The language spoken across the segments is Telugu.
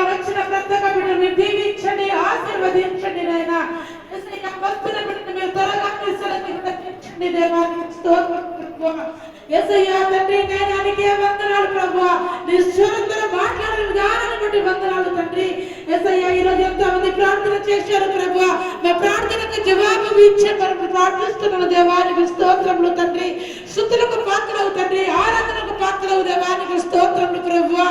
వచ్చిన ప్రతి ఒక్క బిడ్డను మీరు దీవించండి, ఆశీర్వదించండి నాయన. వస్తున్న బిడ్డను మీరు త్వరగా తీసుకుని దేవానికి స్తోత్రం ప్రభువా. యేసయ్యా తండ్రి నాయనానికి వందనాలు ప్రభువా. నీ స్వరంతో మాట్లాడిన విధానాన్ని బట్టి వందనాలు తండ్రి. యేసయ్యా ఈ రోజు ఎంతో మంది ప్రార్థన చేశారు ప్రభువా. మా ప్రార్థనకు జవాబు ఇచ్చే వరకు ప్రార్థిస్తున్నాను దేవానికి స్తోత్రములు తండ్రి. స్తుతులకు పాత్రలు తండ్రి, ఆరాధనకు పాత్రలు దేవానికి స్తోత్రములు ప్రభువా.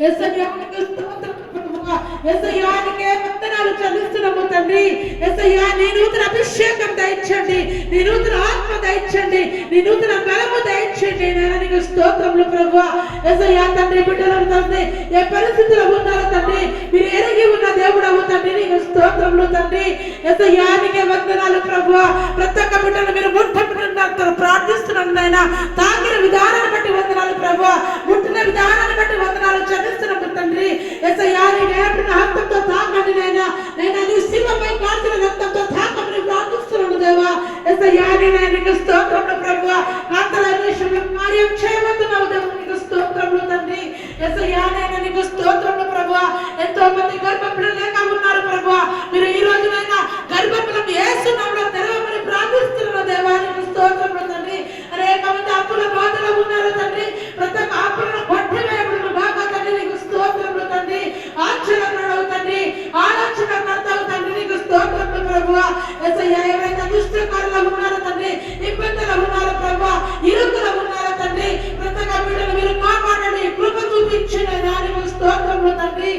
యేసయ్యానికి స్తోత్రం ప్రభువా. యేసయ్యానికి వందనాలు చెల్లిస్తున్నాము తండ్రి. యేసయ్యా నీ నూతన అభిషేకం దయచండి, నీ నూతన ఆత్మ దయచండి, నీ నూతన బలము దయచండి. నేను స్తోత్రములు ప్రభువా. యేసయ్యా తండ్రి బిడ్డలను తండ్రి ఏ పరిస్థితుల్లో ఉన్నారో తండ్రి మీరు ఎరిగి ఉన్న దేవుడవు తండ్రి, నీకు స్తోత్రములు తండ్రి. యేసయ్యానికి వందనాలు ప్రభువా. ప్రతి ఒక్క బిడ్డను మీరు ముట్టబెట్టిన ప్రార్థిస్తున్నాను నాయన. తాకిన విధానాన్ని బట్టి వందనాలు ప్రభువా, ముట్టిన విధానాన్ని బట్టి వందనాలు చెల్లిస్తున్నాము తండ్రి. యేసయ్యా నీ నేర్పిన హస్తంతో తాకండి నాయనా. నేను నీ శిలపై కాల్చిన రక్తంతో తాకమని ప్రార్థిస్తున్నాను దేవా. యేసయ్యా నీకు స్తోత్రములు ప్రభువా. కాంతల దేశంలో కార్యం చేయబోతున్నావు దేవా, నీకు స్తోత్రములు తండ్రి. యేసయ్యా నీకు స్తోత్రములు ప్రభువా. ఎంతో మంది గర్భపిల్లలు లేక ఉన్నారు ప్రభువా. మీరు ఈ రోజునైనా గర్భపిల్లను యేసు నామములో తెరవమని ప్రార్థిస్తున్నాను దేవా, నీకు స్తోత్రములు తండ్రి. అనేక మంది అప్పుల బాధలో ఉన్నారు తండ్రి. ప్రతి ఒక్క అప్పులను కొట్టివేయబడిన బాగా తండ్రి, నీకు స్తోత్రములు తండ్రి. ఆశ్చర్యకరుడవు తండ్రి, ఆలోచనకర్తవు తండ్రి, నీకు స్తోత్రములు ప్రభువా. యేసయ్యా ఎవరైతే దుష్టకారులు ఉన్నారో తండ్రి, ఇబ్బందులు ఉన్నారో ప్రభువా, ఇరుకులు ఉన్నారో తండ్రి, ప్రతి ఒక్క బిడ్డను మీరు కాపాడండి, కృప చూపించండి. నీకు స్తోత్రములు తండ్రి.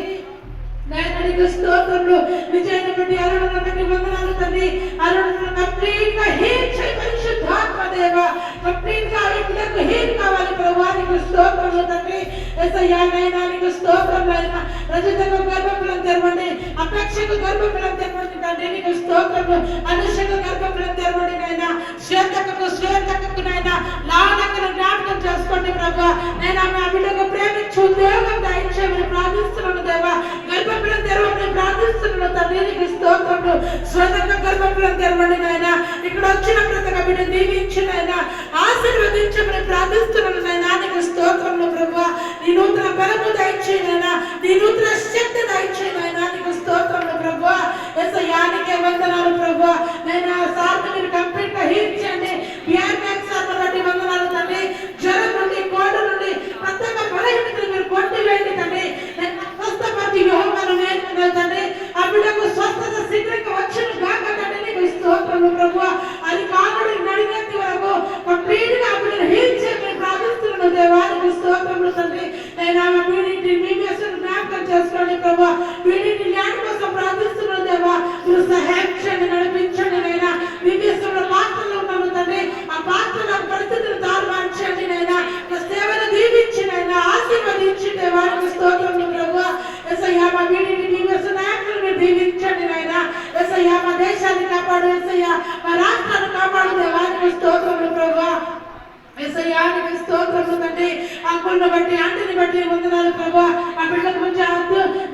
నీకు స్తోత్రములు. విజయను బట్టి అరుణను బట్టి వందనాలు తండ్రి. అరుణను కంప్లీట్ గా హీల్ చేయి పరిశుద్ధాత్మ దేవా. కంప్లీట్ గా ఇట్లకు హీల్ కావాలి ప్రభువా, నీకు స్తోత్రములు తండ్రి. యేసయ్యా నైనా నీకు స్తోత్రములు అయినా. రజతకు గర్భఫలం తెరవండి, అపేక్షకు గర్భఫలం తెరవండి తండ్రి, నీకు స్తోత్రములు. అనుషకు గర్భఫలం తెరవండి నైనా. శ్వేతకు నైనా లావణ్యకు జ్ఞాపకం చేసుకోండి ప్రభువా. నైనా నా బిడ్డకు ప్రేమించు ఉద్యోగం దయచేయమని ప్రార్థిస్తున్నాను దేవా. గర్భఫలం తెరవమని ప్రార్థిస్తున్నాను తండ్రి, నీకు స్తోత్రములు. శ్వేతకు గర్భఫలం తెరవండి నాయనా. ఇక్కడ వచ్చిన ప్రతి ఒక్క బిడ్డ దీవించిన ఆశీర్వదించమని ప్రార్థిస్తున్నాను నాయనా, నీకు స్తోత్రములు ప్రభువా. నీ నూతన బలము దయచేయనైనా, నీ నూతన శక్తి దయచేయనైనా, నీకు స్తోత్రములు ప్రభువా. యేసయ్యా నీకే వందనాలు ప్రభువా. నైనా సార్ని మీరు కంప్లీట్ గా హీల్ చేయండి. సార్ని బట్టి వందనాలు తండ్రి. జ్వరం నుండి, కోట నుండి ప్రతి ఒక్క బలహీనతను మీరు కొట్టివేయండి తండ్రి. స్వస్థపరిచి యోహాను నేర్చుకున్నారు తండ్రి. ఆ బిడ్డకు స్వస్థత శీఘ్రంగా వచ్చిన గాక తండ్రి, నీకు స్తోత్రములు ప్రభువా. అది కానుడి నడిగేంత వరకు కంప్లీట్ గా ఆ బిడ్డను హీల్ చేయమని ప్రార్థిస్తున్నాను దేవా, నీకు స్తోత్రములు తండ్రి. నేను ఆమె వీడింటి మీమేశ్వరు జ్ఞాపకం చేసుకోండి ప్రభువా. వీడింటి జ్ఞానం కోసం ప్రార్థిస్తున్నాను దేవా. మీరు సహాయం చేయండి, నడిపించండి నైనా. మీమేశ్వరుల పాత్రలో ఉన్నాను తండ్రి. ఆ పాత్రల పరిస్థితులు తారుమార్చండి నైనా. సేవను దీవించినైనా ఆశీర్వదించి దేవా, నీకు స్తోత్రములు ప్రభువా. యేసయ్యా మా వీడింటి మీమేశ్వరు నాయకులను మీరు దీవించండి నైనా. యేసయ్యా మా దేశాన్ని కాపాడు, యేసయ్యా మా రాష్ట్రాన్ని కాపాడు దేవా, నీకు స్తోత్రములు ప్రభువా. యేసయ్యా నీకు స్తోత్రములు తండ్రి. అంకుల్ని బట్టి ఆంటీని బట్టి వందనాలు ప్రభువా. ఆ బిడ్డకు మంచి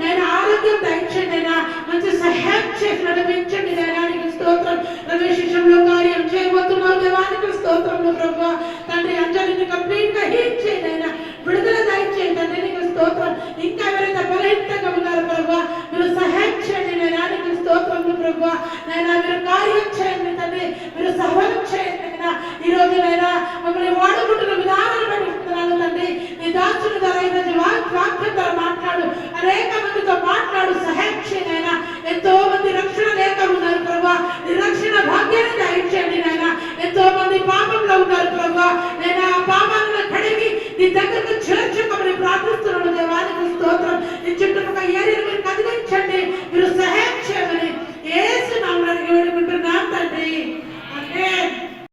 నేను ఆరోగ్యం దయచండి అయినా, మంచి సహాయం చేసి నడిపించండి నైనా, నీకు స్తోత్రం. ప్రవేశంలో కార్యం చేయబోతున్నావు దేవా, నీకు స్తోత్రములు ప్రభువా. తండ్రి అంజలిని కంప్లీట్ గా హీల్ చేయండి అయినా, విడుదల దయచేయండి తండ్రి, నీకు స్తోత్రం. ఇంకా ఎవరైతే బలహీనంగా ఉన్నారో ప్రభువా, మీరు సహాయం చేయండి నైనా, నీకు స్తోత్రములు ప్రభువా. నైనా మీరు కార్యం చేయండి తండ్రి, మీరు సహాయం చేయండి నైనా. ఈ రోజు నైనా మమ్మల్ని వాడుకుంటున్న విధానాన్ని బట్టి ఉంటున్నాను తండ్రి. నీ దాసుని ద్వారా ఈరోజు వాక్యం ద్వారా మాట్లాడు, అనేక మందితో మాట్లాడు, సహాయం చేయనైనా. ఎంతో మంది రక్షణ లేక ఉన్నారు ప్రభా, నీ రక్షణ భాగ్యాన్ని దయచేయండి నాయన. ఎంతో మంది పాపంలో ఉన్నారు ప్రభా, నేను ఆ పాపాలను కడిగి నీ దగ్గరకు చేర్చుకోమని ప్రార్థిస్తున్నాను దేవా, నీకు స్తోత్రం. నీ చుట్టుపక్కల ఏరియాను మీరు కదిలించండి, మీరు సహాయం